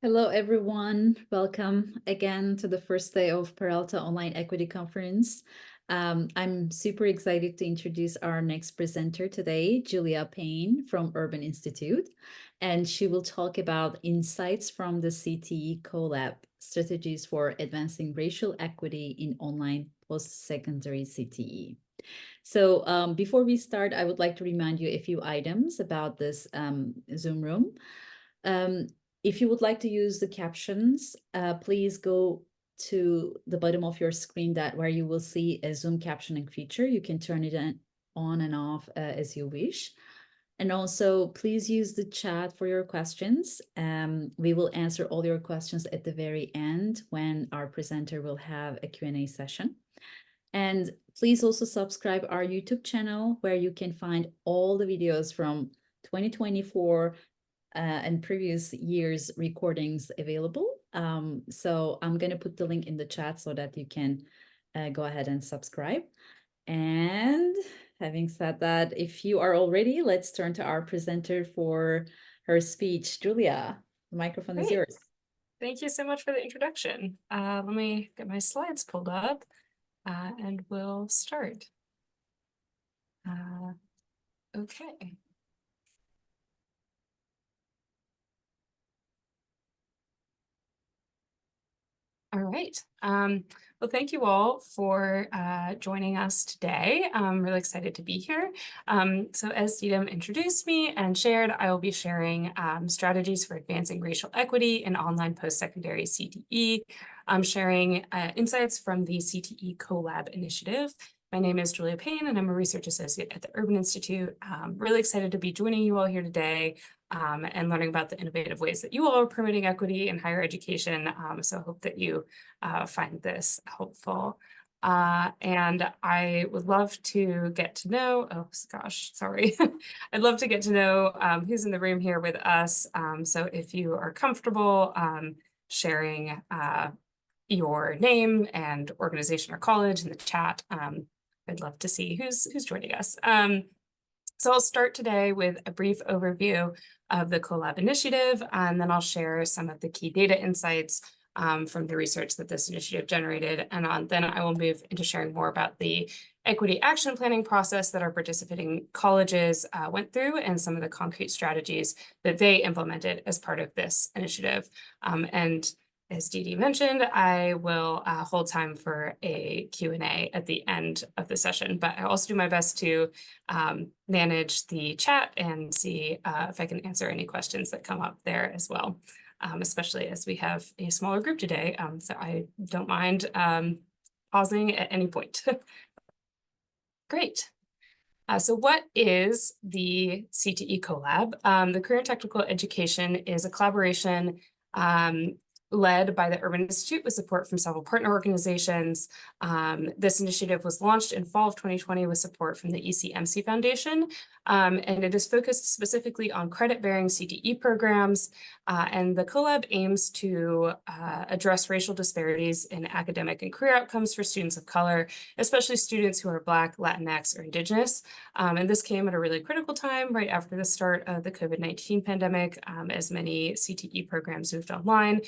Hello, everyone. Welcome again to the first day of Peralta Online Equity Conference. I'm super excited to introduce our next presenter today, Julia Payne from Urban Institute, and she will talk about insights from the CTE CoLab strategies for advancing racial equity in online post-secondary CTE. So before we start, I would like to remind you a few items about this Zoom room. If you would like to use the captions, please go to the bottom of your screen where you will see a Zoom captioning feature. You can turn it on and off as you wish. And also, please use the chat for your questions. We will answer all your questions at the very end when our presenter will have a Q&A session. And please also subscribe our YouTube channel where you can find all the videos from 2024 and previous years' recordings available. So I'm going to put the link in the chat so that you can go ahead and subscribe. And having said that, if you are all ready, let's turn to our presenter for her speech. Julia, the microphone is yours. Thank you so much for the introduction. Let me get my slides pulled up and we'll start. Okay. All right. Well, thank you all for joining us today. I'm really excited to be here. So as Didem introduced me and shared, I will be sharing strategies for advancing racial equity in online post-secondary CTE. I'm sharing insights from the CTE CoLab Initiative. My name is Julia Payne, and I'm a research associate at the Urban Institute. Really excited to be joining you all here today and learning about the innovative ways that you all are promoting equity in higher education. So I hope that you find this helpful. And I would love to get to know, oh gosh, sorry. I'd love to get to know who's in the room here with us. So if you are comfortable sharing your name and organization or college in the chat, I'd love to see who's joining us. So I'll start today with a brief overview of the CoLab Initiative, and then I'll share some of the key data insights from the research that this initiative generated. And then I will move into sharing more about the equity action planning process that our participating colleges went through and some of the concrete strategies that they implemented as part of this initiative. And as Dee Dee mentioned, I will hold time for a Q&A at the end of the session, but I also do my best to manage the chat and see if I can answer any questions that come up there as well, especially as we have a smaller group today, so I don't mind pausing at any point. Great. So what is the CTE CoLab? The Career and Technical Education is a collaboration led by the Urban Institute with support from several partner organizations. This initiative was launched in fall of 2020 with support from the ECMC Foundation, and it is focused specifically on credit-bearing CTE programs, and the CoLab aims to address racial disparities in academic and career outcomes for students of color, especially students who are Black, Latinx, or Indigenous. And this came at a really critical time right after the start of the COVID-19 pandemic, as many CTE programs moved online.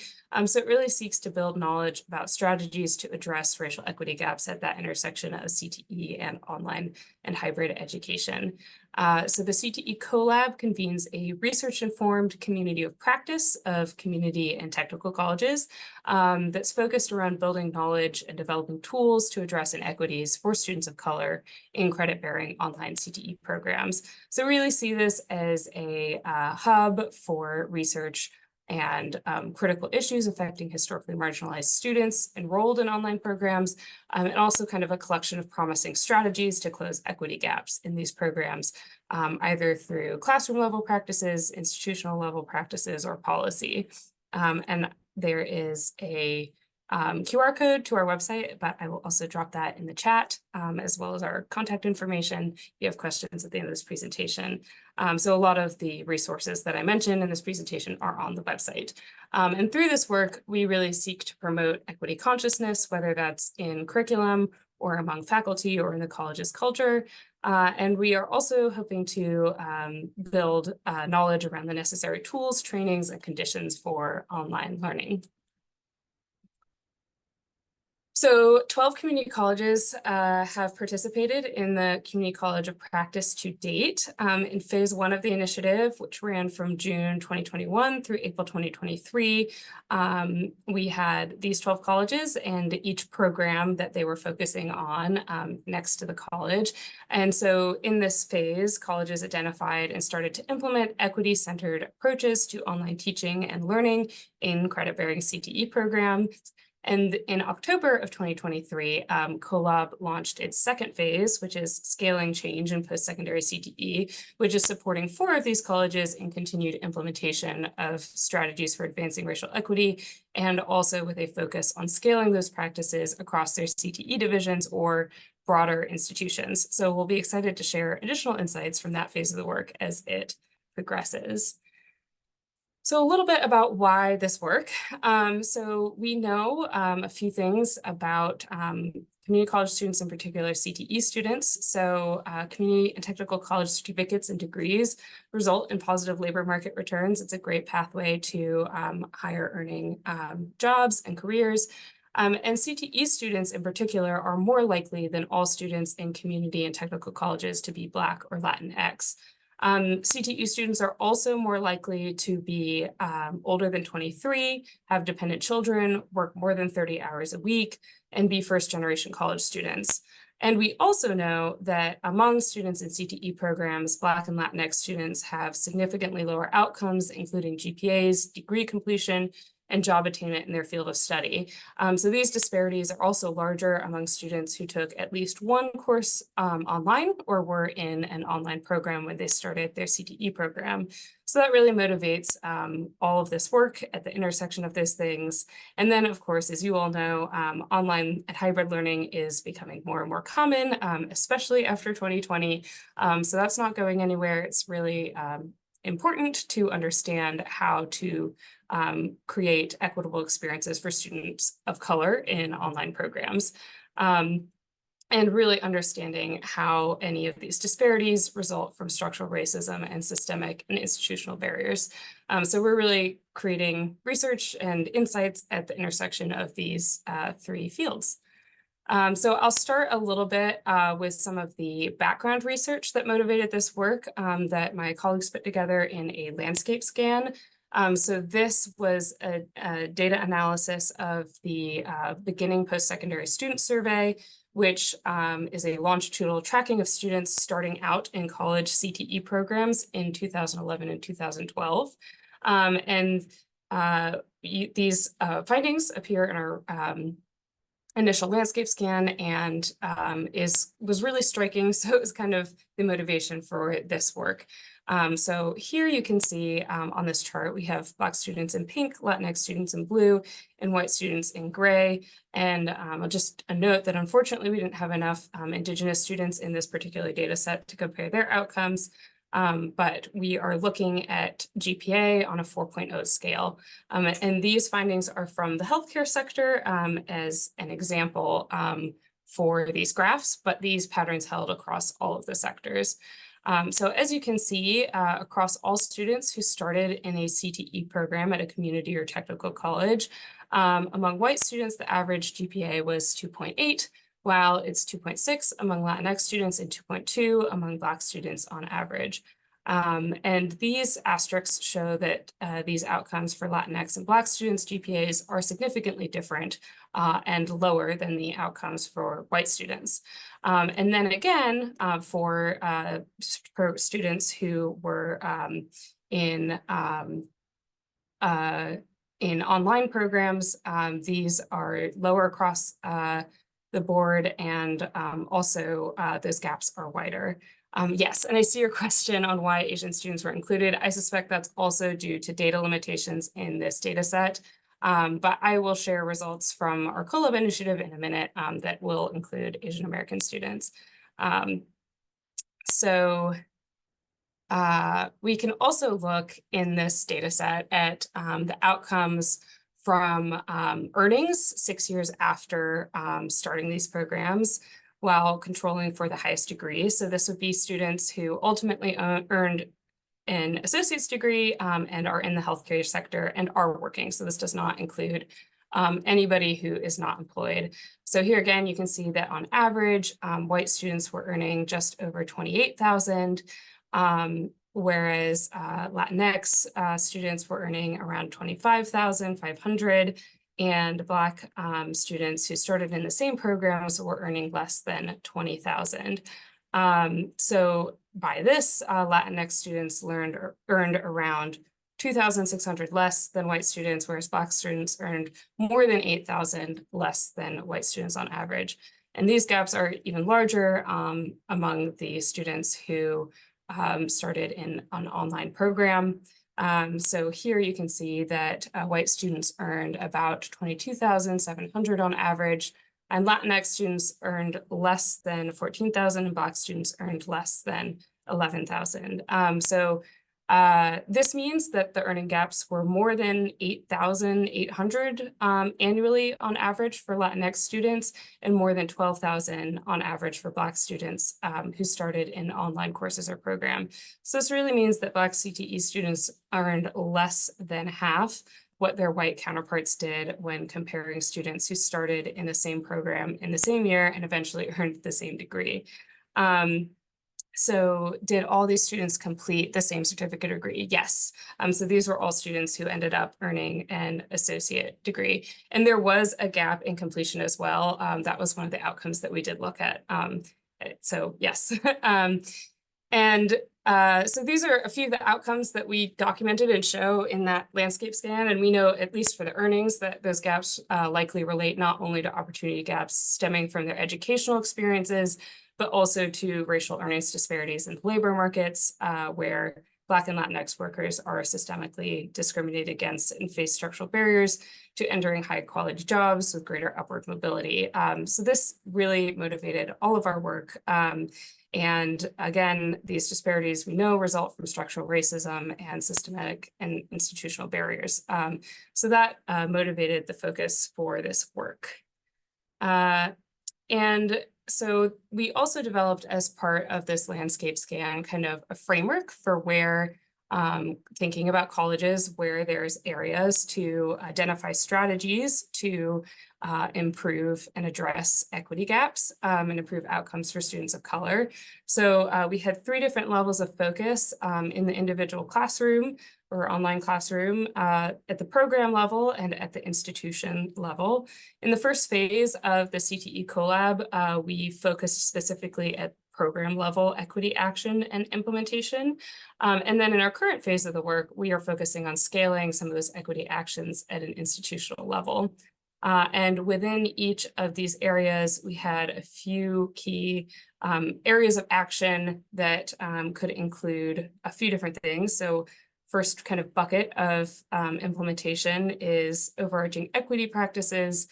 So it really seeks to build knowledge about strategies to address racial equity gaps at that intersection of CTE and online and hybrid education. So the CTE CoLab convenes a research-informed community of practice of community and technical colleges that's focused around building knowledge and developing tools to address inequities for students of color in credit-bearing online CTE programs. So really see this as a hub for research and critical issues affecting historically marginalized students enrolled in online programs, and also kind of a collection of promising strategies to close equity gaps in these programs, either through classroom level practices, institutional level practices, or policy. And there is a QR code to our website, but I will also drop that in the chat, as well as our contact information if you have questions at the end of this presentation. So a lot of the resources that I mentioned in this presentation are on the website. And through this work, we really seek to promote equity consciousness, whether that's in curriculum or among faculty or in the college's culture, And we are also hoping to build knowledge around the necessary tools, trainings, and conditions for online learning. So 12 community colleges have participated in the Community College of Practice to date. In phase 1 of the initiative, which ran from June 2021 through April 2023, we had these 12 colleges and each program that they were focusing on next to the college. And so in this phase, colleges identified and started to implement equity-centered approaches to online teaching and learning in credit-bearing CTE programs. And in October of 2023, CoLab launched its second phase, which is scaling change in post-secondary CTE, which is supporting 4 of these colleges in continued implementation of strategies for advancing racial equity, and also with a focus on scaling those practices across their CTE divisions or broader institutions. So we'll be excited to share additional insights from that phase of the work as it progresses. So a little bit about why this work. So we know a few things about community college students, in particular CTE students. So community and technical college certificates and degrees result in positive labor market returns. It's a great pathway to higher earning jobs and careers. And CTE students in particular are more likely than all students in community and technical colleges to be Black or Latinx. CTE students are also more likely to be older than 23, have dependent children, work more than 30 hours a week, and be first-generation college students. And we also know that among students in CTE programs, Black and Latinx students have significantly lower outcomes, including GPAs, degree completion, and job attainment in their field of study. So these disparities are also larger among students who took at least one course online or were in an online program when they started their CTE program. So that really motivates all of this work at the intersection of those things. And then, of course, as you all know, online and hybrid learning is becoming more and more common, especially after 2020. So that's not going anywhere. It's really important to understand how to create equitable experiences for students of color in online programs. And really understanding how any of these disparities result from structural racism and systemic and institutional barriers. So we're really creating research and insights at the intersection of these 3 fields. So I'll start a little bit with some of the background research that motivated this work that my colleagues put together in a landscape scan. So this was a data analysis of the beginning post-secondary student survey, which is a longitudinal tracking of students starting out in college CTE programs in 2011 and 2012. These findings appear in our initial landscape scan and was really striking. So it was kind of the motivation for this work. So here you can see on this chart, we have Black students in pink, Latinx students in blue, and white students in gray. And just a note that unfortunately we didn't have enough Indigenous students in this particular data set to compare their outcomes. But we are looking at GPA on a 4.0 scale. And these findings are from the healthcare sector as an example for these graphs, but these patterns held across all of the sectors. So as you can see, across all students who started in a CTE program at a community or technical college, among white students, the average GPA was 2.8, while it's 2.6 among Latinx students and 2.2 among Black students on average. And these asterisks show that these outcomes for Latinx and Black students' GPAs are significantly different and lower than the outcomes for white students. And then again, for students who were in online programs, these are lower across the board, and also those gaps are wider. Yes, and I see your question on why Asian students were included. I suspect that's also due to data limitations in this data set, but I will share results from our CoLab initiative in a minute that will include Asian American students. We can also look in this data set at the outcomes from earnings 6 years after starting these programs. while controlling for the highest degree. So this would be students who ultimately earned an associate's degree and are in the healthcare sector and are working. So this does not include anybody who is not employed. So here again, you can see that on average, white students were earning just over 28,000, whereas Latinx students were earning around 25,500, and Black students who started in the same programs were earning less than 20,000. So by this, Latinx students earned around 2,600 less than white students, whereas Black students earned more than 8,000 less than white students on average. And these gaps are even larger among the students who started in an online program. So here you can see that white students earned about 22,700 on average, and Latinx students earned less than 14,000, and Black students earned less than 11,000. So this means that the earning gaps were more than 8,800 annually on average for Latinx students, and more than 12,000 on average for Black students who started in online courses or program. So this really means that Black CTE students earned less than half what their white counterparts did when comparing students who started in the same program in the same year and eventually earned the same degree. So did all these students complete the same certificate or degree? Yes. So these were all students who ended up earning an associate degree. And there was a gap in completion as well. That was one of the outcomes that we did look at. So yes. So these are a few of the outcomes that we documented and show in that landscape scan. And we know, at least for the earnings, that those gaps likely relate not only to opportunity gaps stemming from their educational experiences, but also to racial earnings disparities in the labor markets, where Black and Latinx workers are systemically discriminated against and face structural barriers to entering high quality jobs with greater upward mobility. So this really motivated all of our work. And again, these disparities we know result from structural racism and systematic and institutional barriers. So that motivated the focus for this work. And so we also developed, as part of this landscape scan, kind of a framework for where, thinking about colleges, where there's areas to identify strategies to improve and address equity gaps and improve outcomes for students of color. So we had 3 different levels of focus in the individual classroom or online classroom, at the program level and at the institution level. In the first phase of the CTE CoLab, we focused specifically at program level equity action and implementation. And then in our current phase of the work, we are focusing on scaling some of those equity actions at an institutional level. And within each of these areas, we had a few key areas of action that could include a few different things. So first kind of bucket of implementation is overarching equity practices,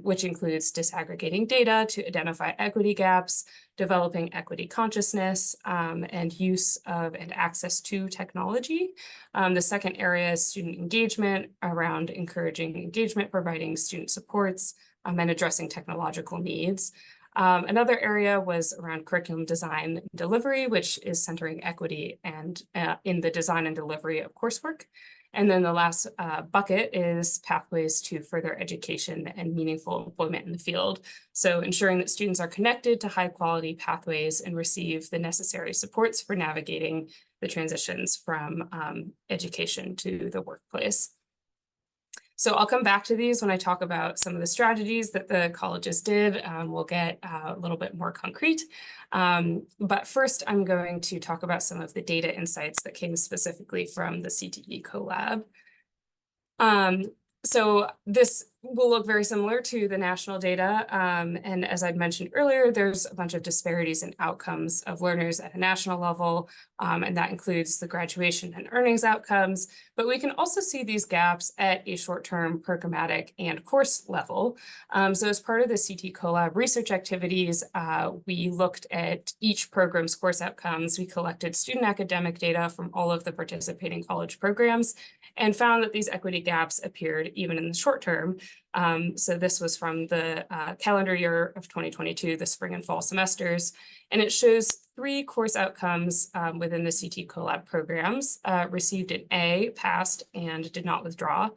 which includes disaggregating data to identify equity gaps, developing equity consciousness, and use of and access to technology. The second area is student engagement, around encouraging engagement, providing student supports, and addressing technological needs. Another area was around curriculum design and delivery, which is centering equity and in the design and delivery of coursework. And then the last bucket is pathways to further education and meaningful employment in the field. So ensuring that students are connected to high quality pathways and receive the necessary supports for navigating the transitions from education to the workplace. So I'll come back to these when I talk about some of the strategies that the colleges did. We'll get a little bit more concrete. But first, I'm going to talk about some of the data insights that came specifically from the CTE CoLab. So this will look very similar to the national data. And as I mentioned earlier, there's a bunch of disparities in outcomes of learners at a national level, and that includes the graduation and earnings outcomes. But we can also see these gaps at a short-term, programmatic, and course level. So as part of the CTE CoLab research activities, we looked at each program's course outcomes. We collected student academic data from all of the participating college programs and found that these equity gaps appeared even in the short term. So this was from the calendar year of 2022, the spring and fall semesters, and it shows 3 course outcomes within the CTE CoLab programs: received an A, passed, and did not withdraw.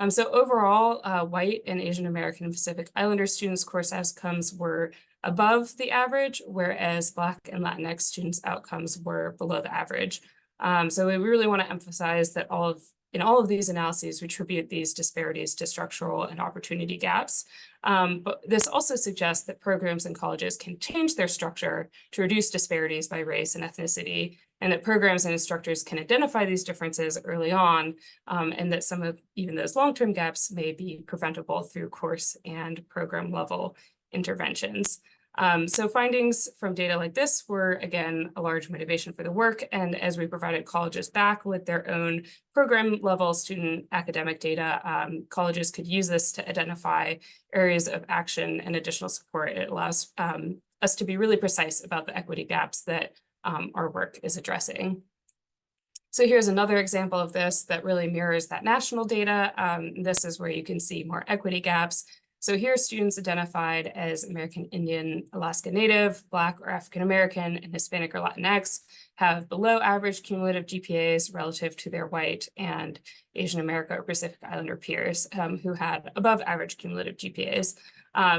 So overall, white and Asian American and Pacific Islander students' course outcomes were above the average, whereas Black and Latinx students' outcomes were below the average. So we really want to emphasize that in all of these analyses, we attribute these disparities to structural and opportunity gaps. But this also suggests that programs and colleges can change their structure to reduce disparities by race and ethnicity, and that programs and instructors can identify these differences early on, and that some of even those long-term gaps may be preventable through course and program level interventions. So findings from data like this were, again, a large motivation for the work. And as we provided colleges back with their own program level student academic data, colleges could use this to identify areas of action and additional support. It allows us to be really precise about the equity gaps that our work is addressing. So here's another example of this that really mirrors that national data. This is where you can see more equity gaps. So here, students identified as American Indian, Alaska Native, Black or African American, and Hispanic or Latinx have below average cumulative GPAs relative to their white and Asian America or Pacific Islander peers who had above average cumulative GPAs.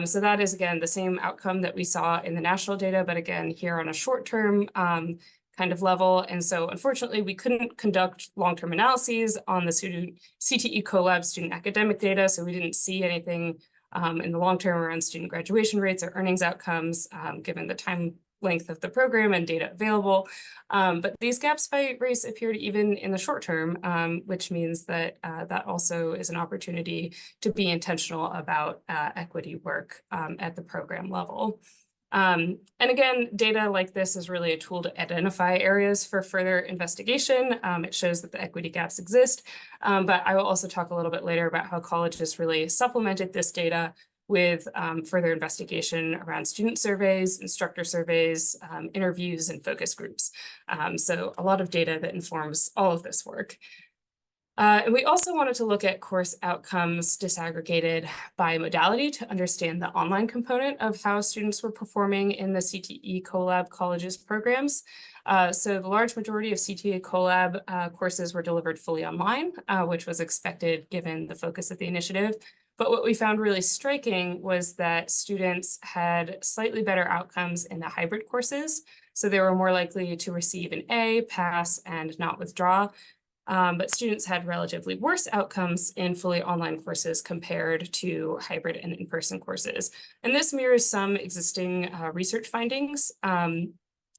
So that is, again, the same outcome that we saw in the national data, but again, here on a short-term kind of level. And so unfortunately, we couldn't conduct long-term analyses on the CTE CoLab student academic data, so we didn't see anything in the long term around student graduation rates or earnings outcomes, given the time length of the program and data available. But these gaps by race appeared even in the short term, which means that that also is an opportunity to be intentional about equity work at the program level. And again, data like this is really a tool to identify areas for further investigation. It shows that the equity gaps exist, but I will also talk a little bit later about how colleges really supplemented this data with further investigation around student surveys, instructor surveys, interviews, and focus groups. So a lot of data that informs all of this work. And we also wanted to look at course outcomes disaggregated by modality to understand the online component of how students were performing in the CTE CoLab colleges programs. So the large majority of CTE CoLab courses were delivered fully online, which was expected given the focus of the initiative. But what we found really striking was that students had slightly better outcomes in the hybrid courses. So they were more likely to receive an A, pass, and not withdraw. But students had relatively worse outcomes in fully online courses compared to hybrid and in-person courses. And this mirrors some existing research findings. And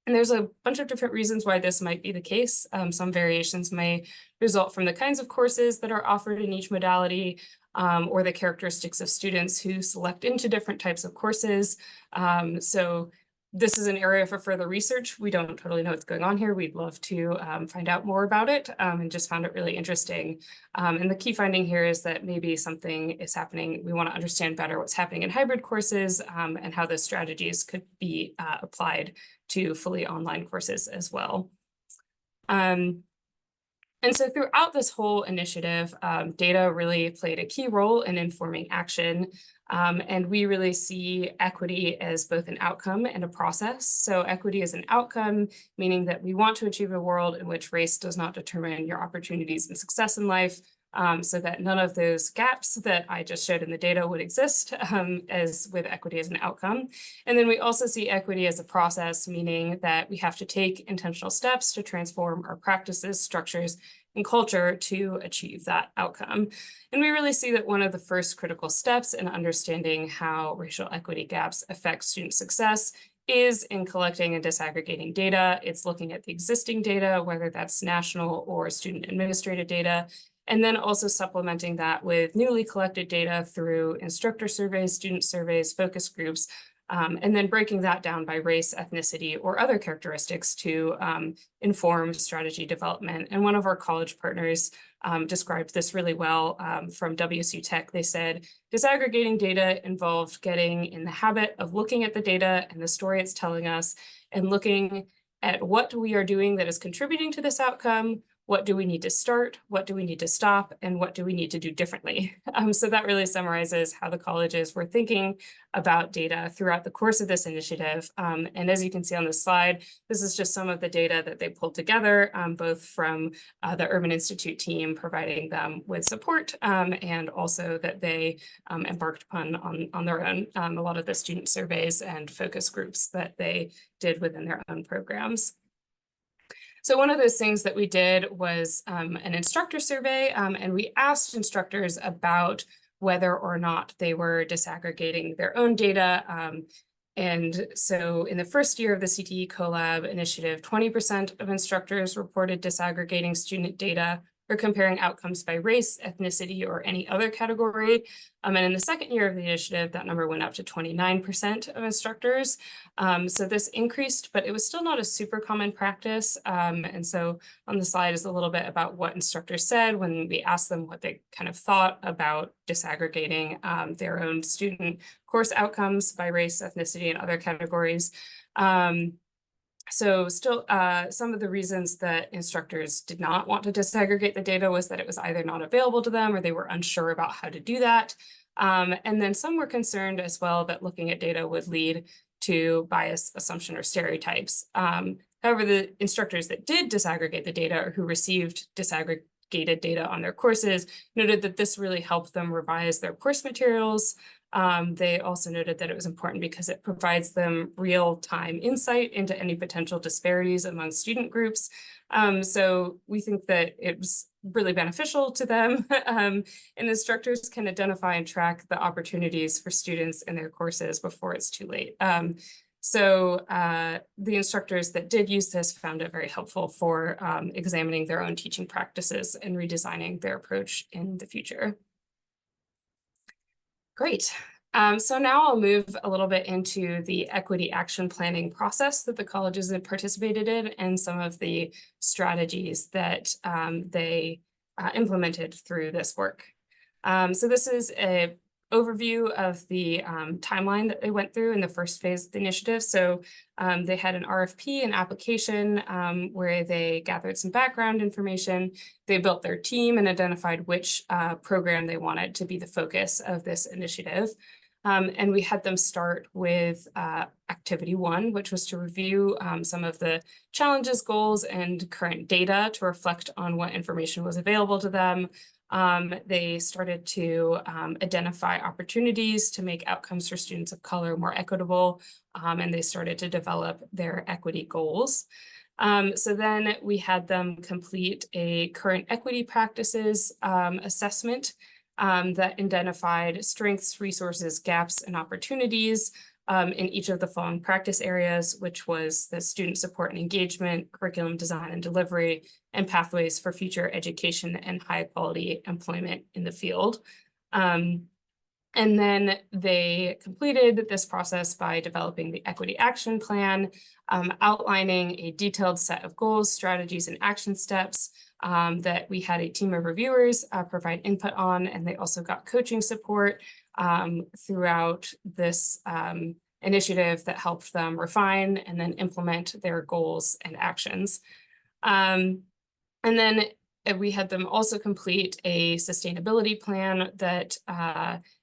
there's a bunch of different reasons why this might be the case. Some variations may result from the kinds of courses that are offered in each modality, or the characteristics of students who select into different types of courses. So this is an area for further research. We don't totally know what's going on here. We'd love to find out more about it, and just found it really interesting. And the key finding here is that maybe something is happening. We want to understand better what's happening in hybrid courses and how those strategies could be applied to fully online courses as well. And so throughout this whole initiative, data really played a key role in informing action. And we really see equity as both an outcome and a process. So equity is an outcome, meaning that we want to achieve a world in which race does not determine your opportunities and success in life, so that none of those gaps that I just showed in the data would exist, as with equity as an outcome. And then we also see equity as a process, meaning that we have to take intentional steps to transform our practices, structures, and culture to achieve that outcome. And we really see that one of the first critical steps in understanding how racial equity gaps affect student success is in collecting and disaggregating data. It's looking at the existing data, whether that's national or student administrative data, and then also supplementing that with newly collected data through instructor surveys, student surveys, focus groups, and then breaking that down by race, ethnicity, or other characteristics to inform strategy development. And one of our college partners described this really well from WSU Tech. They said, disaggregating data involved getting in the habit of looking at the data and the story it's telling us, and looking at what we are doing that is contributing to this outcome, what do we need to start, what do we need to stop, and what do we need to do differently? So that really summarizes how the colleges were thinking about data throughout the course of this initiative. And as you can see on the slide, this is just some of the data that they pulled together, both from the Urban Institute team providing them with support, and also that they embarked upon on their own, a lot of the student surveys and focus groups that they did within their own programs. So one of those things that we did was an instructor survey, and we asked instructors about whether or not they were disaggregating their own data. And so in the first year of the CTE CoLab Initiative, 20% of instructors reported disaggregating student data or comparing outcomes by race, ethnicity, or any other category. And in the second year of the initiative, that number went up to 29% of instructors. So this increased, but it was still not a super common practice. And so on the slide is a little bit about what instructors said when we asked them what they kind of thought about disaggregating their own student course outcomes by race, ethnicity, and other categories. So still, some of the reasons that instructors did not want to disaggregate the data was that it was either not available to them or they were unsure about how to do that. And then some were concerned as well that looking at data would lead to bias, assumption, or stereotypes. However, the instructors that did disaggregate the data or who received disaggregated data on their courses noted that this really helped them revise their course materials. They also noted that it was important because it provides them real-time insight into any potential disparities among student groups. So we think that it was really beneficial to them, and instructors can identify and track the opportunities for students in their courses before it's too late. So the instructors that did use this found it very helpful for examining their own teaching practices and redesigning their approach in the future. Great. So now I'll move a little bit into the equity action planning process that the colleges have participated in and some of the strategies that they implemented through this work. So this is an overview of the timeline that they went through in the first phase of the initiative. So they had an RFP, an application where they gathered some background information. They built their team and identified which program they wanted to be the focus of this initiative. And we had them start with activity 1, which was to review some of the challenges, goals, and current data to reflect on what information was available to them. They started to identify opportunities to make outcomes for students of color more equitable, and they started to develop their equity goals. So then we had them complete a current equity practices assessment that identified strengths, resources, gaps, and opportunities in each of the following practice areas, which was the student support and engagement, curriculum design and delivery, and pathways for future education and high quality employment in the field. And then they completed this process by developing the equity action plan, outlining a detailed set of goals, strategies, and action steps that we had a team of reviewers provide input on, and they also got coaching support throughout this initiative that helped them refine and then implement their goals and actions. And then we had them also complete a sustainability plan that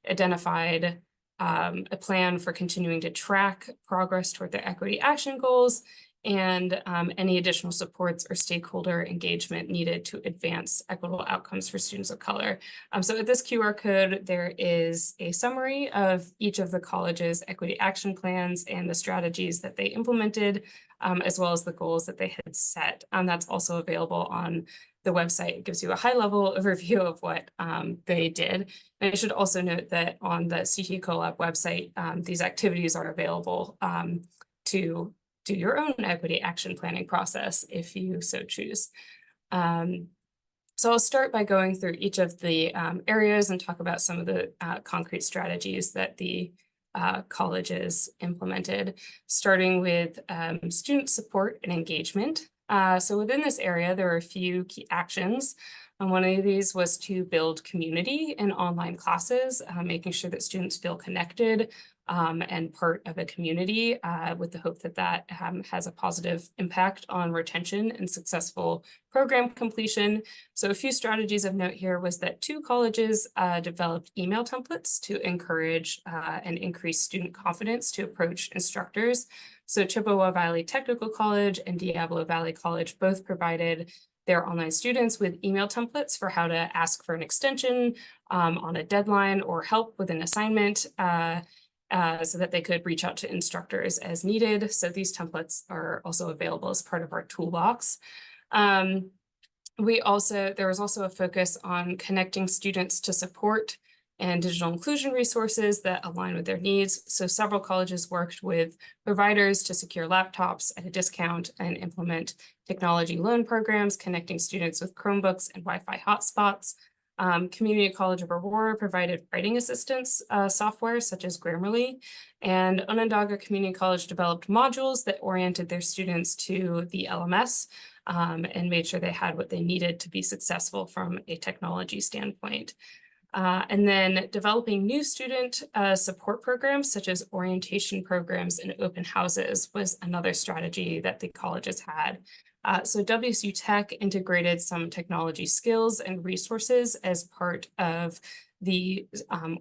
identified a plan for continuing to track progress toward their equity action goals and any additional supports or stakeholder engagement needed to advance equitable outcomes for students of color. So at this QR code, there is a summary of each of the college's equity action plans and the strategies that they implemented, as well as the goals that they had set. That's also available on the website. It gives you a high-level overview of what they did. And I should also note that on the CTE CoLab website, these activities are available to do your own equity action planning process if you so choose. So I'll start by going through each of the areas and talk about some of the concrete strategies that the colleges implemented, starting with student support and engagement. So within this area, there are a few key actions. And one of these was to build community in online classes, making sure that students feel connected and part of a community, with the hope that that has a positive impact on retention and successful program completion. So a few strategies of note here was that 2 colleges developed email templates to encourage and increase student confidence to approach instructors. So Chippewa Valley Technical College and Diablo Valley College both provided their online students with email templates for how to ask for an extension on a deadline or help with an assignment, so that they could reach out to instructors as needed. So these templates are also available as part of our toolbox. There was also a focus on connecting students to support and digital inclusion resources that align with their needs. So several colleges worked with providers to secure laptops at a discount and implement technology loan programs, connecting students with Chromebooks and Wi-Fi hotspots. Community College of Aurora provided writing assistance software such as Grammarly, and Onondaga Community College developed modules that oriented their students to the LMS and made sure they had what they needed to be successful from a technology standpoint. And then developing new student support programs such as orientation programs and open houses was another strategy that the colleges had. So WSU Tech integrated some technology skills and resources as part of the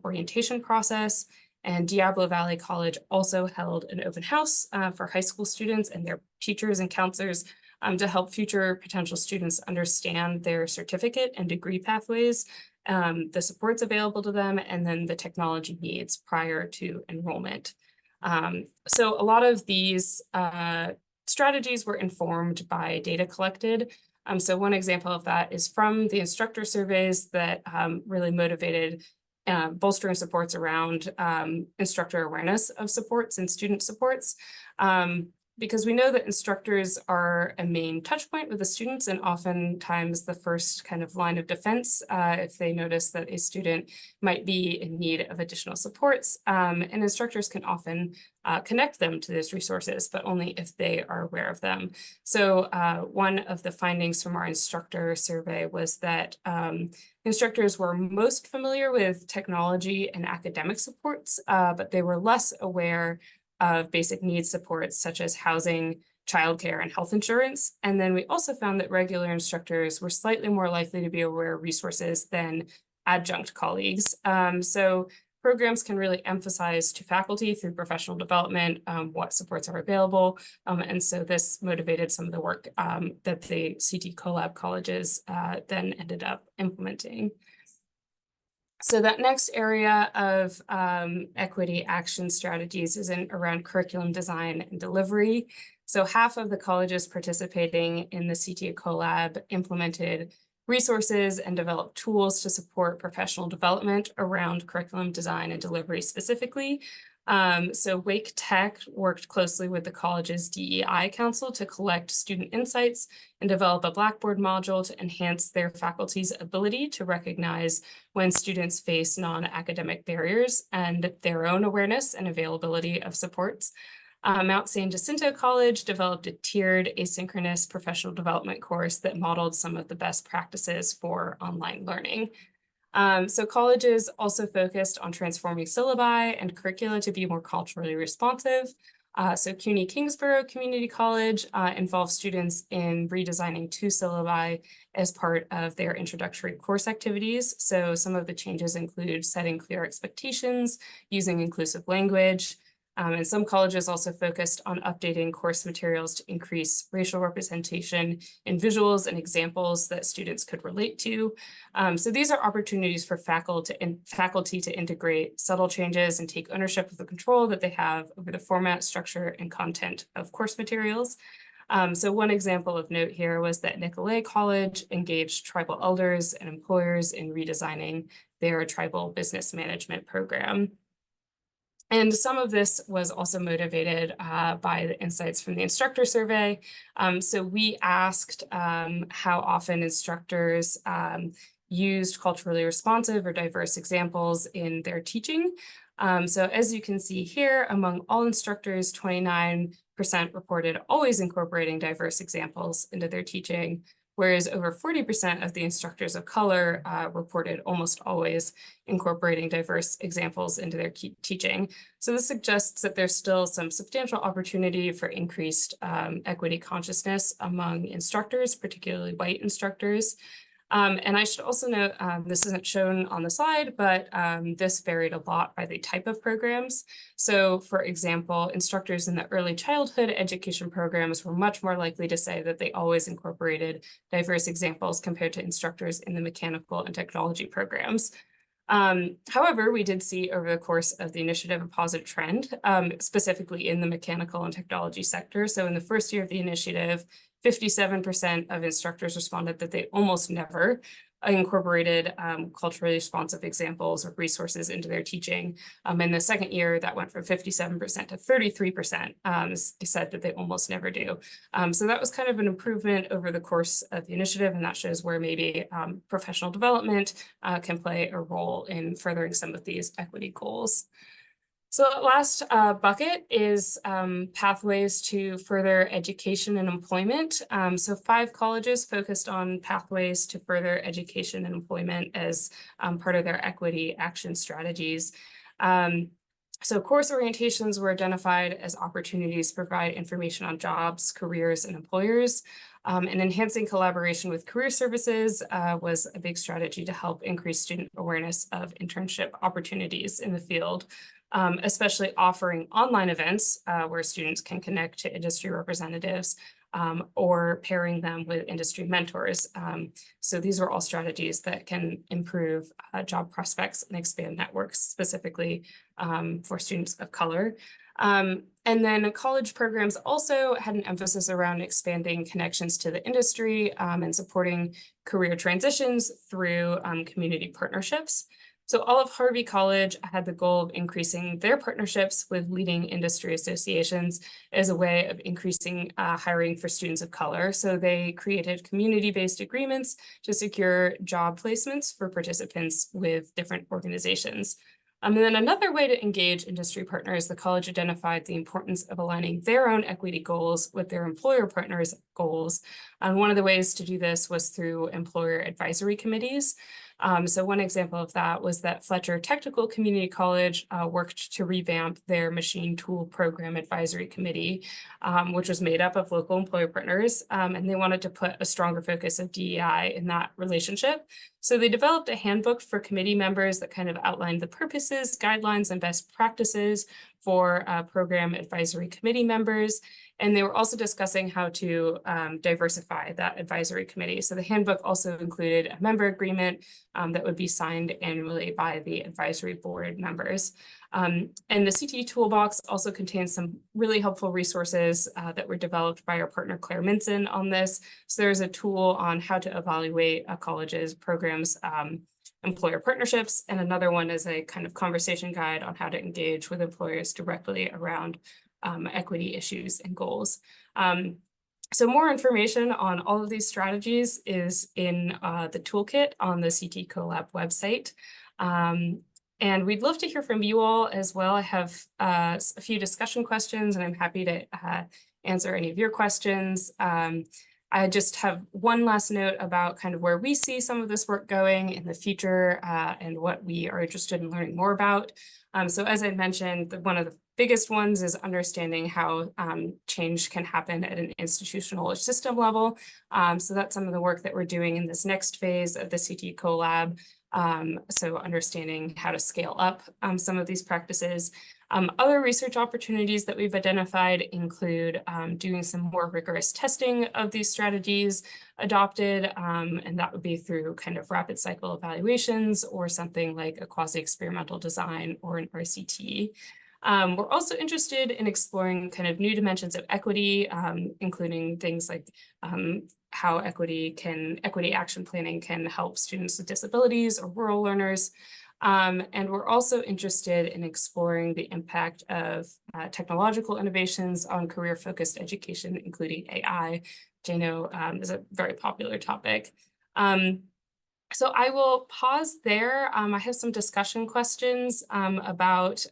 orientation process. And Diablo Valley College also held an open house for high school students and their teachers and counselors to help future potential students understand their certificate and degree pathways, the supports available to them, and then the technology needs prior to enrollment. So a lot of these strategies were informed by data collected. So one example of that is from the instructor surveys that really motivated bolstering supports around instructor awareness of supports and student supports. Because we know that instructors are a main touch point with the students and oftentimes the first kind of line of defense if they notice that a student might be in need of additional supports. And instructors can often connect them to those resources, but only if they are aware of them. So one of the findings from our instructor survey was that instructors were most familiar with technology and academic supports, but they were less aware of basic needs supports such as housing, childcare, and health insurance. And then we also found that regular instructors were slightly more likely to be aware of resources than adjunct colleagues. So programs can really emphasize to faculty through professional development what supports are available. And so this motivated some of the work that the CTE CoLab colleges then ended up implementing. So that next area of equity action strategies is around curriculum design and delivery. So half of the colleges participating in the CTE CoLab implemented resources and developed tools to support professional development around curriculum design and delivery specifically. So Wake Tech worked closely with the college's DEI Council to collect student insights and develop a Blackboard module to enhance their faculty's ability to recognize when students face non-academic barriers and their own awareness and availability of supports. Mount San Jacinto College developed a tiered asynchronous professional development course that modeled some of the best practices for online learning. So colleges also focused on transforming syllabi and curricula to be more culturally responsive. So CUNY Kingsborough Community College involved students in redesigning 2 syllabi as part of their introductory course activities. So some of the changes include setting clear expectations, using inclusive language, and some colleges also focused on updating course materials to increase racial representation in visuals and examples that students could relate to. So these are opportunities for faculty to integrate subtle changes and take ownership of the control that they have over the format, structure, and content of course materials. So one example of note here was that Nicolet College engaged tribal elders and employers in redesigning their tribal business management program. And some of this was also motivated by the insights from the instructor survey. So we asked how often instructors used culturally responsive or diverse examples in their teaching. So as you can see here, among all instructors, 29% reported always incorporating diverse examples into their teaching, whereas over 40% of the instructors of color reported almost always incorporating diverse examples into their teaching. So this suggests that there's still some substantial opportunity for increased equity consciousness among instructors, particularly white instructors. And I should also note, this isn't shown on the slide, but this varied a lot by the type of programs. So for example, instructors in the early childhood education programs were much more likely to say that they always incorporated diverse examples compared to instructors in the mechanical and technology programs. However, we did see over the course of the initiative a positive trend, specifically in the mechanical and technology sector. So in the first year of the initiative, 57% of instructors responded that they almost never incorporated culturally responsive examples or resources into their teaching. In the second year, that went from 57% to 33% said that they almost never do. So that was kind of an improvement over the course of the initiative, and that shows where maybe professional development can play a role in furthering some of these equity goals. So the last bucket is pathways to further education and employment. So 5 colleges focused on pathways to further education and employment as part of their equity action strategies. So course orientations were identified as opportunities to provide information on jobs, careers, and employers. And enhancing collaboration with career services was a big strategy to help increase student awareness of internship opportunities in the field. Especially offering online events where students can connect to industry representatives or pairing them with industry mentors. So these are all strategies that can improve job prospects and expand networks specifically for students of color. And then college programs also had an emphasis around expanding connections to the industry and supporting career transitions through community partnerships. So Olive Harvey College had the goal of increasing their partnerships with leading industry associations as a way of increasing hiring for students of color. So they created community-based agreements to secure job placements for participants with different organizations. And then another way to engage industry partners, the college identified the importance of aligning their own equity goals with their employer partners' goals. And one of the ways to do this was through employer advisory committees. So one example of that was that Fletcher Technical Community College worked to revamp their machine tool program advisory committee, which was made up of local employer partners, and they wanted to put a stronger focus of DEI in that relationship. So they developed a handbook for committee members that kind of outlined the purposes, guidelines, and best practices for program advisory committee members. And they were also discussing how to diversify that advisory committee. So the handbook also included a member agreement that would be signed annually by the advisory board members. And the CTE toolbox also contains some really helpful resources that were developed by our partner Claire Minson on this. So there's a tool on how to evaluate a college's programs employer partnerships, and another one is a kind of conversation guide on how to engage with employers directly around equity issues and goals. So more information on all of these strategies is in the toolkit on the CTE CoLab website. And we'd love to hear from you all as well. I have a few discussion questions, and I'm happy to answer any of your questions. I just have one last note about kind of where we see some of this work going in the future and what we are interested in learning more about. So as I mentioned, one of the biggest ones is understanding how change can happen at an institutional or system level. So that's some of the work that we're doing in this next phase of the CTE CoLab. So understanding how to scale up some of these practices. Other research opportunities that we've identified include doing some more rigorous testing of these strategies adopted, and that would be through kind of rapid cycle evaluations or something like a quasi-experimental design or an RCT. We're also interested in exploring kind of new dimensions of equity, including things like how equity action planning can help students with disabilities or rural learners. And we're also interested in exploring the impact of technological innovations on career-focused education, including AI, which I know is a very popular topic. So I will pause there. I have some discussion questions about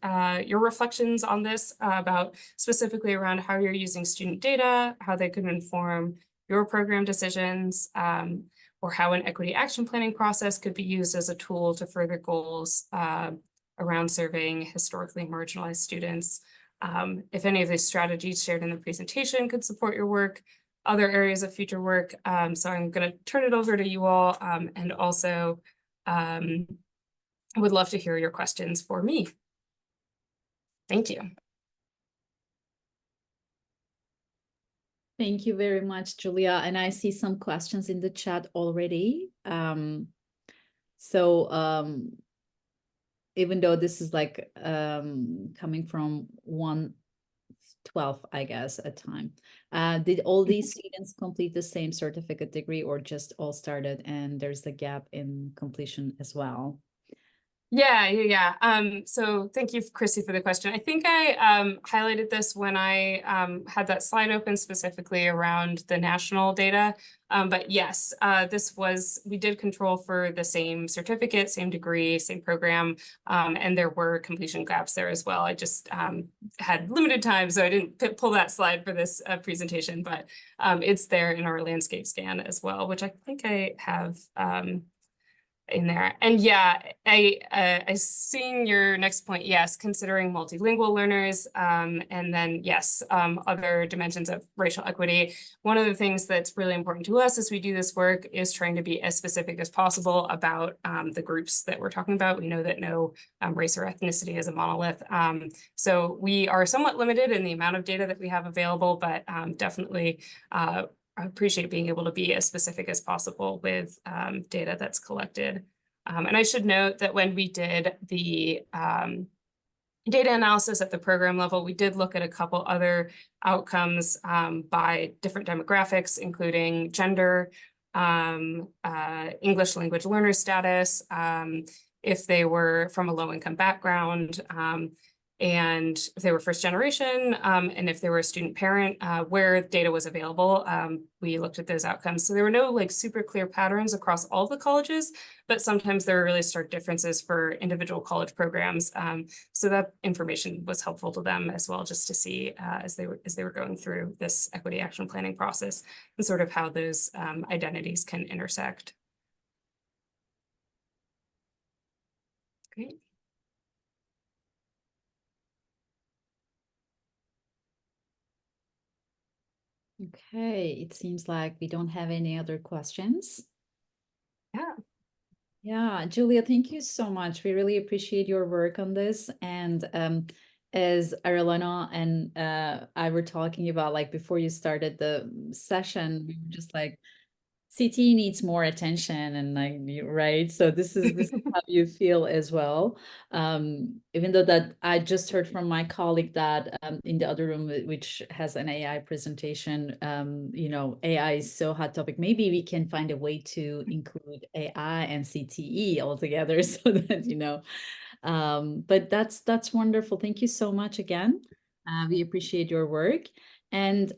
your reflections on this, about specifically around how you're using student data, how they could inform your program decisions, or how an equity action planning process could be used as a tool to further goals around serving historically marginalized students. If any of these strategies shared in the presentation could support your work, other areas of future work. So I'm going to turn it over to you all, and also would love to hear your questions for me. Thank you. Thank you very much, Julia. And I see some questions in the chat already. Even though this is like coming from 1/12, I guess, a time. Did all these students complete the same certificate degree, or just all started and there's a gap in completion as well? Yeah. So thank you, Chrissy, for the question. I think I highlighted this when I had that slide open specifically around the national data. But yes, we did control for the same certificate, same degree, same program, and there were completion gaps there as well. I just had limited time, so I didn't pull that slide for this presentation, but it's there in our landscape scan as well, which I think I have in there. And yeah, I seeing your next point. Yes, considering multilingual learners, and then yes, other dimensions of racial equity. One of the things that's really important to us as we do this work is trying to be as specific as possible about the groups that we're talking about. We know that no race or ethnicity is a monolith. So we are somewhat limited in the amount of data that we have available, but definitely I appreciate being able to be as specific as possible with data that's collected. And I should note that when we did the data analysis at the program level, we did look at a couple other outcomes by different demographics, including gender, English language learner status, if they were from a low-income background, and if they were first generation, and if they were a student parent, where data was available, we looked at those outcomes. So there were no like super clear patterns across all the colleges, but sometimes there were really stark differences for individual college programs. So that information was helpful to them as well, just to see as they were going through this equity action planning process and sort of how those identities can intersect. Great. Okay, it seems like we don't have any other questions. Yeah, Julia, thank you so much. We really appreciate your work on this. And as Arelana and I were talking about, like before you started the session, we were just like, CTE needs more attention, and like, right? So this is how you feel as well. Even though that I just heard from my colleague that in the other room, which has an AI presentation, AI is so hot topic. Maybe we can find a way to include AI and CTE altogether so that, but that's wonderful. Thank you so much again. We appreciate your work. And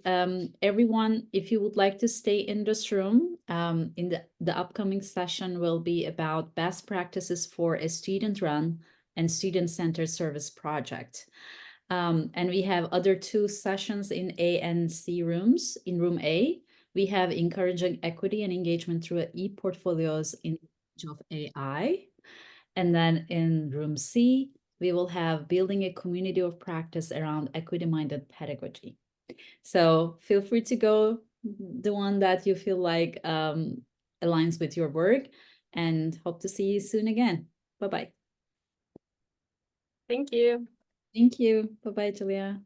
everyone, if you would like to stay in this room, in the upcoming session will be about best practices for a student-run and student-centered service project. And we have other 2 sessions in A and C rooms. In room A, we have encouraging equity and engagement through e-portfolios in the age of AI. And then in room C, we will have building a community of practice around equity-minded pedagogy. So feel free to go the one that you feel like aligns with your work, and hope to see you soon again. Bye-bye. Thank you. Thank you. Bye-bye, Julia.